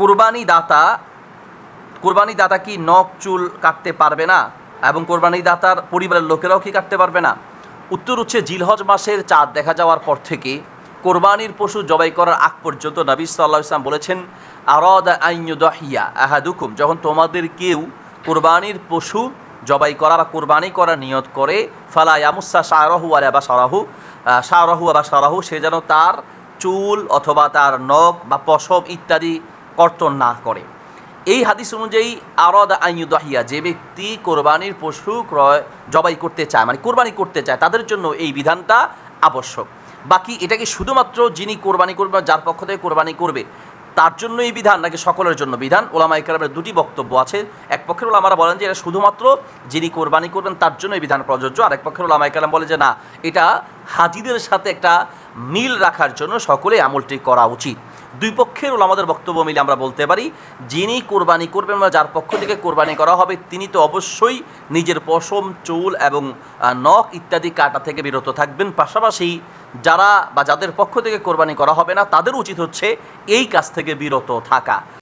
কোরবানি দাতা কি নখ চুল কাটতে পারবে না এবং কোরবানি দাতার পরিবারের লোকেরাও কি কাটতে পারবে না? উত্তর হচ্ছে, জিলহজ মাসের চাঁদ দেখা যাওয়ার পর থেকে কোরবানির পশু জবাই করার আগ পর্যন্ত নবী সাল্লাল্লাহু আলাইহি ওয়াসাল্লাম বলেছেন, আরাদা আন ইউদাহিয়া আহাদুকুম, যখন তোমাদের কেউ কোরবানির পশু জবাই করা বা কোরবানি করার নিয়ত করে, ফালা ইয়ামুসা শারাহু ওয়া বাশারাহু, সে যেন তার চুল অথবা তার নখ বা পশম ইত্যাদি কর্তন না করে। এই হাদিস অনুযায়ী আরাদা আন ইউদাহিয়া, যে ব্যক্তি কোরবানির পশু জবাই করতে চায়, মানে কোরবানি করতে চায়, তাদের জন্য এই বিধানটা আবশ্যক। বাকি এটাকে শুধুমাত্র যিনি কোরবানি করবে, যার পক্ষ থেকে কোরবানি করবে তার জন্য এই বিধান, নাকি সকলের জন্য বিধান? ওলামায়ে কেরামের দুটি বক্তব্য আছে। এক পক্ষের ওলামারা বলেন যে এটা শুধুমাত্র যিনি কোরবানি করবেন তার জন্য এই বিধান প্রযোজ্য, আর এক পক্ষের ওলামায়ে কেরাম বলে যে না, এটা হাজিদের সাথে একটা মিল রাখার জন্য সকলে আমলটি করা উচিত। দুই পক্ষের ওলামাদের বক্তব্য মিলে আমরা বলতে পারি, যিনি কোরবানি করবেন বা যার পক্ষ থেকে কোরবানি করা হবে, তিনি তো অবশ্যই নিজের পশম, চুল এবং নখ ইত্যাদি কাটা থেকে বিরত থাকবেন। পাশাপাশি যারা বা যাদের পক্ষ থেকে কোরবানি করা হবে না, তাদের উচিত হচ্ছে এই কাজ থেকে বিরত থাকা।